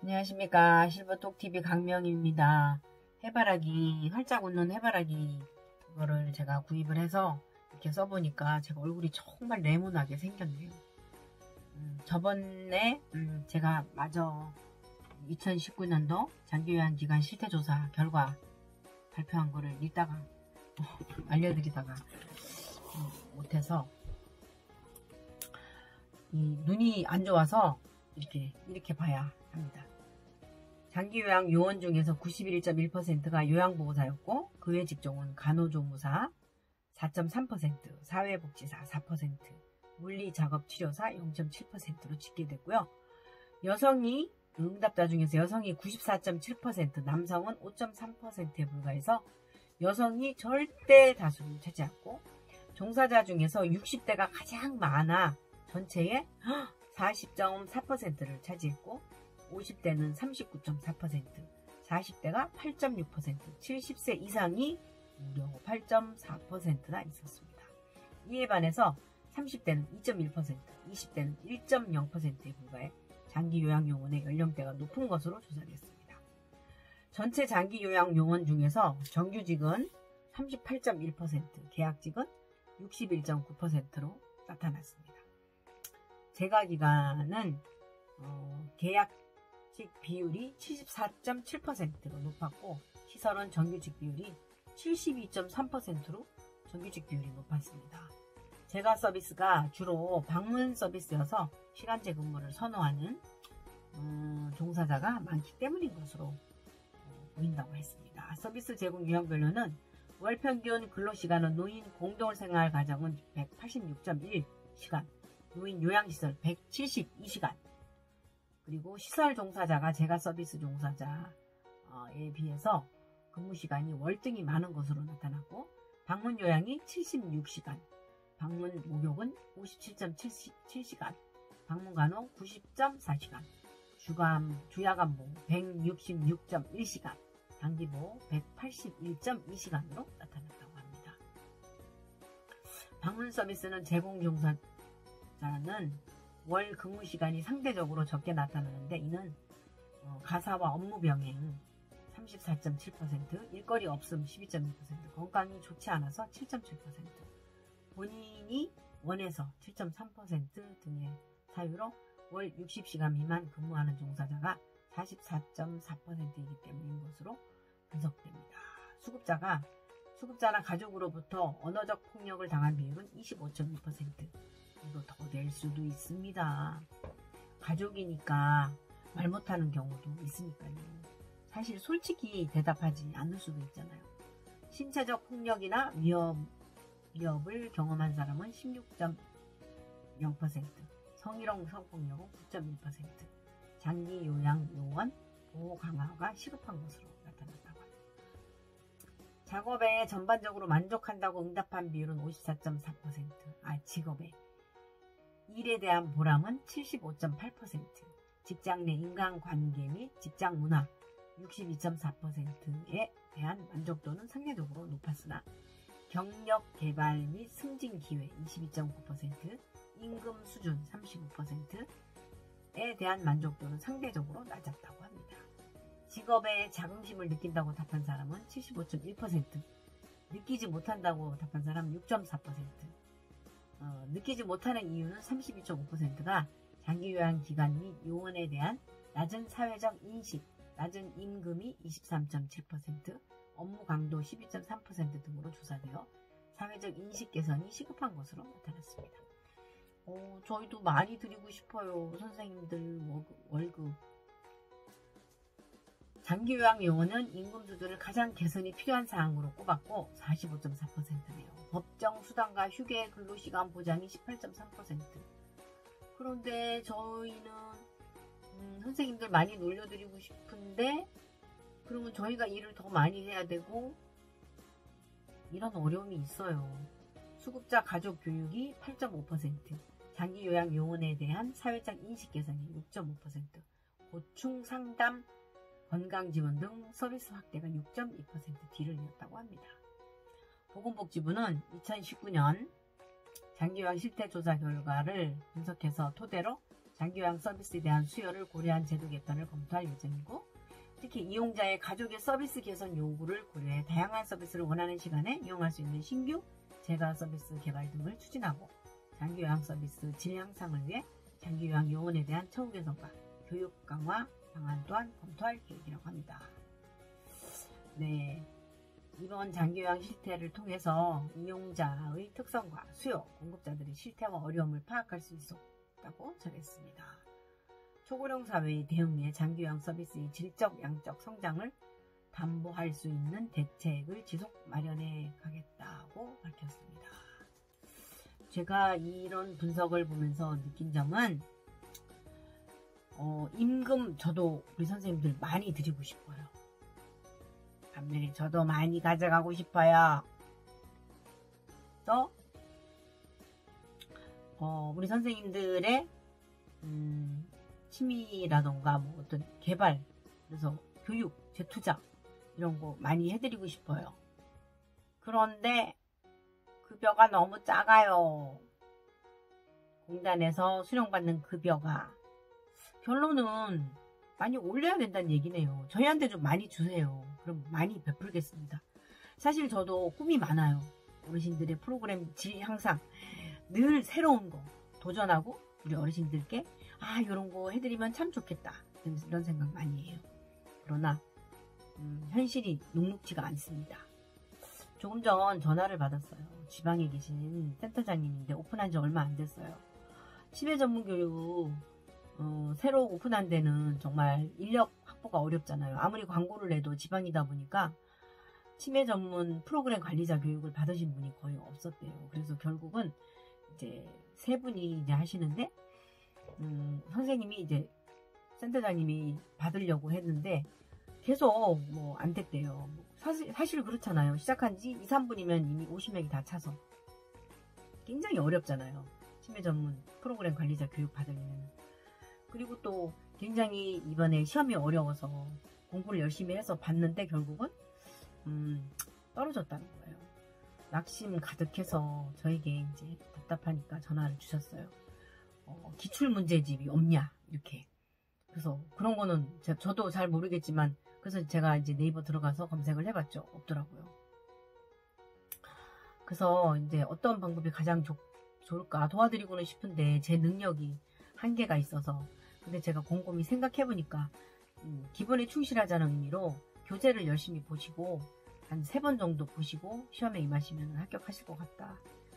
안녕하십니까. 실버톡TV 강명입니다. 해바라기, 활짝 웃는 해바라기, 그거를 제가 구입을 해서 이렇게 써보니까 제가 얼굴이 정말 네모나게 생겼네요. 저번에 제가 마저 2019년도 장기요양기간 실태조사 결과 발표한 거를 읽다가 알려드리다가 못해서 이 눈이 안 좋아서 이렇게 봐야 합니다. 장기요양 요원 중에서 91.1%가 요양보호사였고 그 외 직종은 간호조무사 4.3%, 사회복지사 4%, 물리작업치료사 0.7%로 집계됐고요. 여성이 응답자 중에서 여성이 94.7%, 남성은 5.3%에 불과해서 여성이 절대 다수를 차지하고 종사자 중에서 60대가 가장 많아 전체의 40.4%를 차지했고 50대는 39.4%, 40대가 8.6%, 70세 이상이 무려 8.4%나 있었습니다. 이에 반해서 30대는 2.1%, 20대는 1.0%에 불과해 장기요양요원의 연령대가 높은 것으로 조사됐습니다. 전체 장기요양요원 중에서 정규직은 38.1%, 계약직은 61.9%로 나타났습니다. 재가기간은 계약직 비율이 74.7%로 높았고 시설원 정규직 비율이 72.3%로 정규직 비율이 높았습니다. 재가 서비스가 주로 방문 서비스여서 시간제 근무를 선호하는 종사자가 많기 때문인 것으로 보인다고 했습니다. 서비스 제공 유형별로는 월평균 근로시간은 노인 공동생활 가정은 186.1시간, 노인 요양시설 172시간, 그리고 시설 종사자가 재가 서비스 종사자에 비해서 근무시간이 월등히 많은 것으로 나타났고 방문 요양이 76시간, 방문 목욕은 57.7시간, 방문 간호 90.4시간, 주야간보 166.1시간, 단기보 181.2시간으로 나타났다고 합니다. 방문 서비스는 제공 종사자는 월 근무시간이 상대적으로 적게 나타나는데 이는 가사와 업무 병행 34.7%, 일거리 없음 12.2%, 건강이 좋지 않아서 7.7%, 본인이 원해서 7.3% 등의 사유로 월 60시간 미만 근무하는 종사자가 44.4%이기 때문인 것으로 분석됩니다. 수급자나 가족으로부터 언어적 폭력을 당한 비율은 25.2%, 이거 더 될 수도 있습니다. 가족이니까 말 못하는 경우도 있으니까요. 사실 솔직히 대답하지 않을 수도 있잖아요. 신체적 폭력이나 위협을 경험한 사람은 16.0%, 성희롱 성폭력은 9.1%, 장기요양요원 보호 강화가 시급한 것으로 나타났다고 합니다. 작업에 전반적으로 만족한다고 응답한 비율은 54.4%, 직업에 일에 대한 보람은 75.8%, 직장 내 인간관계 및 직장 문화 62.4%에 대한 만족도는 상대적으로 높았으나 경력 개발 및 승진 기회 22.9%, 임금 수준 35%에 대한 만족도는 상대적으로 낮았다고 합니다. 직업에 자긍심을 느낀다고 답한 사람은 75.1%, 느끼지 못한다고 답한 사람은 6.4%, 느끼지 못하는 이유는 32.5%가 장기요양 기간 및 요원에 대한 낮은 사회적 인식, 낮은 임금이 23.7%, 업무 강도 12.3% 등으로 조사되어 사회적 인식 개선이 시급한 것으로 나타났습니다. 저희도 많이 드리고 싶어요. 선생님들 월급. 장기요양 요원은 임금 수준을 가장 개선이 필요한 사항으로 꼽았고 45.4%네요. 법정 수당과 휴게 근로시간 보장이 18.3%. 그런데 저희는 선생님들 많이 놀려드리고 싶은데 그러면 저희가 일을 더 많이 해야 되고 이런 어려움이 있어요. 수급자 가족 교육이 8.5%, 장기요양 요원에 대한 사회적 인식 개선이 6.5%, 고충 상담, 건강지원 등 서비스 확대가 6.2% 뒤를 이었다고 합니다. 보건복지부는 2019년 장기요양 실태조사 결과를 분석해서 토대로 장기요양 서비스에 대한 수요를 고려한 제도 개편을 검토할 예정이고, 특히 이용자의 가족의 서비스 개선 요구를 고려해 다양한 서비스를 원하는 시간에 이용할 수 있는 신규 재가 서비스 개발 등을 추진하고, 장기요양 서비스 질 향상을 위해 장기요양 요원에 대한 처우 개선과 교육 강화 방안 또한 검토할 계획이라고 합니다. 네, 이번 장기요양 실태를 통해서 이용자의 특성과 수요, 공급자들의 실태와 어려움을 파악할 수 있었다고 전했습니다. 초고령 사회의 대응에 장기요양 서비스의 질적, 양적 성장을 담보할 수 있는 대책을 지속 마련해 가겠다고 밝혔습니다. 제가 이런 분석을 보면서 느낀 점은 임금 저도 우리 선생님들 많이 드리고 싶어요. 반면에 저도 많이 가져가고 싶어요. 또 우리 선생님들의 취미라던가 뭐 어떤 개발, 그래서 교육, 재투자 이런 거 많이 해드리고 싶어요. 그런데 급여가 너무 작아요. 공단에서 수령받는 급여가. 결론은 많이 올려야 된다는 얘기네요. 저희한테 좀 많이 주세요. 그럼 많이 베풀겠습니다. 사실 저도 꿈이 많아요. 어르신들의 프로그램 질 향상, 늘 새로운 거 도전하고 우리 어르신들께 이런 거 해드리면 참 좋겠다, 이런 생각 많이 해요. 그러나 현실이 녹록지가 않습니다. 조금 전 전화를 받았어요. 지방에 계신 센터장님인데 오픈한 지 얼마 안 됐어요. 치매 전문 교육 새로 오픈한 데는 정말 인력 확보가 어렵잖아요. 아무리 광고를 해도 지방이다 보니까 치매 전문 프로그램 관리자 교육을 받으신 분이 거의 없었대요. 그래서 결국은 이제 세 분이 이제 하시는데 선생님이 이제 센터장님이 받으려고 했는데 계속 뭐 안 됐대요. 사실 그렇잖아요. 시작한 지 2, 3분이면 이미 50명이 다 차서 굉장히 어렵잖아요. 치매 전문 프로그램 관리자 교육 받으려면. 그리고 또 굉장히 이번에 시험이 어려워서 공부를 열심히 해서 봤는데 결국은 떨어졌다는 거예요. 낙심 가득해서 저에게 이제 답답하니까 전화를 주셨어요. 기출문제집이 없냐 이렇게. 그래서 그런 거는 저도 잘 모르겠지만, 그래서 제가 이제 네이버 들어가서 검색을 해봤죠. 없더라고요. 그래서 이제 어떤 방법이 가장 좋을까 도와드리고는 싶은데 제 능력이 한계가 있어서, 근데 제가 곰곰이 생각해보니까 기본에 충실하자는 의미로 교재를 열심히 보시고 한 3번 정도 보시고 시험에 임하시면 합격하실 것 같다,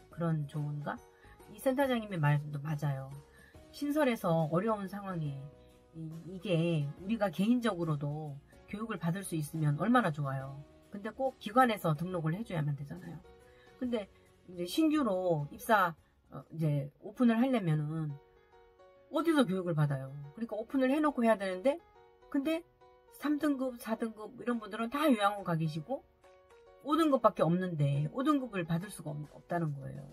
그런 조언과 이 센터장님의 말도 맞아요. 신설에서 어려운 상황에 이게 우리가 개인적으로도 교육을 받을 수 있으면 얼마나 좋아요. 근데 꼭 기관에서 등록을 해줘야만 되잖아요. 근데 이제 신규로 이제 오픈을 하려면은 어디서 교육을 받아요. 그러니까 오픈을 해놓고 해야 되는데, 근데 3등급, 4등급 이런 분들은 다 요양원 가 계시고 5등급밖에 없는데 5등급을 받을 수가 없다는 거예요.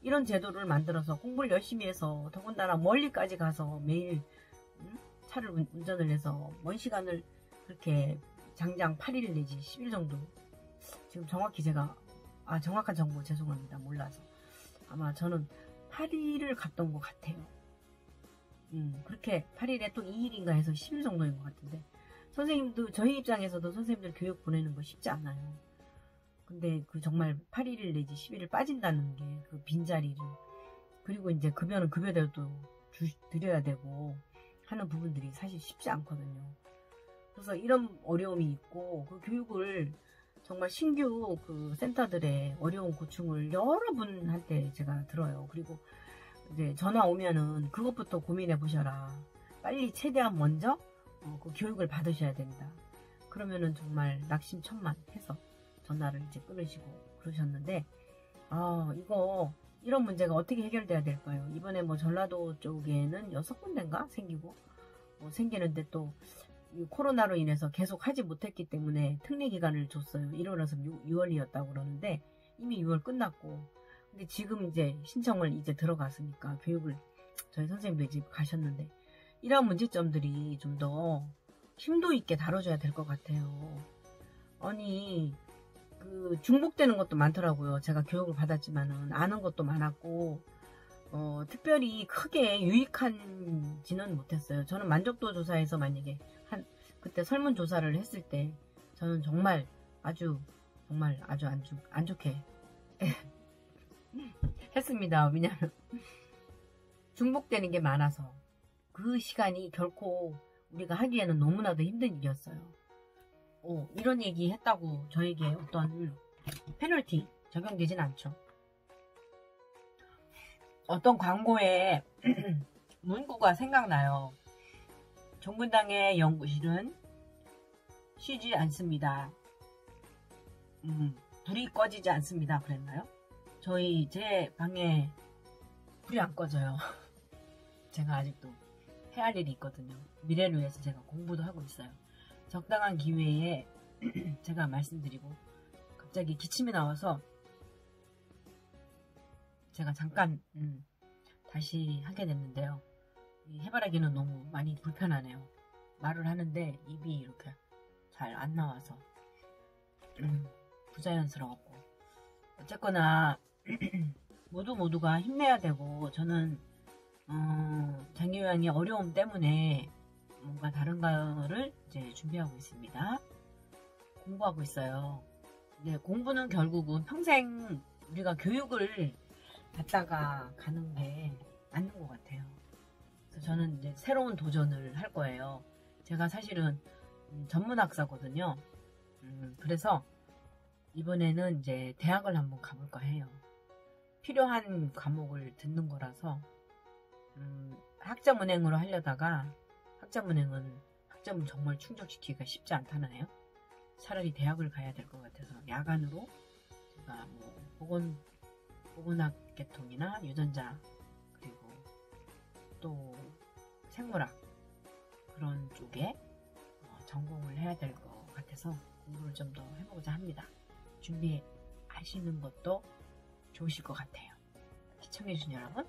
이런 제도를 만들어서 공부를 열심히 해서 더군다나 멀리까지 가서 매일 차를 운전을 해서 먼 시간을 그렇게 장장 8일 내지 10일 정도, 지금 정확히 제가 정확한 정보 죄송합니다. 몰라서 아마 저는 8일을 갔던 것 같아요. 그렇게 8일에 또 2일인가 해서 10일 정도인 것 같은데, 선생님도 저희 입장에서도 선생님들 교육 보내는 거 쉽지 않아요. 근데 그 정말 8일 내지 10일을 빠진다는 게 그 빈자리를, 그리고 이제 급여는 급여대로 또 드려야 되고 하는 부분들이 사실 쉽지 않거든요. 그래서 이런 어려움이 있고, 그 교육을 정말 신규 그 센터들의 어려운 고충을 여러분한테 제가 들어요. 그리고 이제 전화 오면은 그것부터 고민해 보셔라. 빨리 최대한 먼저 그 교육을 받으셔야 된다. 그러면은 정말 낙심천만 해서 전화를 이제 끊으시고 그러셨는데, 이런 문제가 어떻게 해결돼야 될까요? 이번에 뭐 전라도 쪽에는 6군데인가 생기는데 또 코로나로 인해서 계속 하지 못했기 때문에 특례 기간을 줬어요. 1월에서 6월이었다고 그러는데 이미 6월 끝났고, 근데 지금 이제 신청을 이제 들어갔으니까 교육을 저희 선생님도 이제 가셨는데, 이러한 문제점들이 좀 더 심도 있게 다뤄줘야 될 것 같아요. 아니, 중복되는 것도 많더라고요. 제가 교육을 받았지만은 아는 것도 많았고, 특별히 크게 유익한지는 못했어요. 저는 만족도 조사에서 만약에 그때 설문조사를 했을 때 저는 정말 아주 안 좋게 했습니다. 왜냐면 중복되는 게 많아서 그 시간이 결코 우리가 하기에는 너무나도 힘든 일이었어요. 이런 얘기 했다고 저에게 어떤 페널티 적용되진 않죠. 어떤 광고에 문구가 생각나요. 정분당의 연구실은 쉬지 않습니다. 불이 꺼지지 않습니다. 그랬나요? 제 방에 불이 안 꺼져요. 제가 아직도 해야 할 일이 있거든요. 미래를 위해서 제가 공부도 하고 있어요. 적당한 기회에 제가 말씀드리고 갑자기 기침이 나와서 제가 잠깐 다시 하게 됐는데요. 이 해바라기는 너무 많이 불편하네요. 말을 하는데 입이 이렇게 잘 안 나와서 부자연스러웠고 어쨌거나 모두가 힘내야 되고 저는 장기요양의 어려움 때문에 뭔가 다른 거를 이제 준비하고 있습니다. 공부하고 있어요. 근데 공부는 결국은 평생 우리가 교육을 받다가 가는 게 맞는 것 같아요. 그래서 저는 이제 새로운 도전을 할 거예요. 제가 사실은 전문학사거든요. 그래서 이번에는 이제 대학을 한번 가볼까 해요. 필요한 과목을 듣는 거라서 학점은행으로 하려다가 학점은 정말 충족시키기가 쉽지 않잖아요. 차라리 대학을 가야 될 것 같아서 야간으로 제가 뭐 보건학 계통이나 유전자 그리고 또 생물학 그런 쪽에 전공을 해야 될 것 같아서 공부를 좀 더 해보고자 합니다. 준비하시는 것도 좋으실 것 같아요. 시청해주신 여러분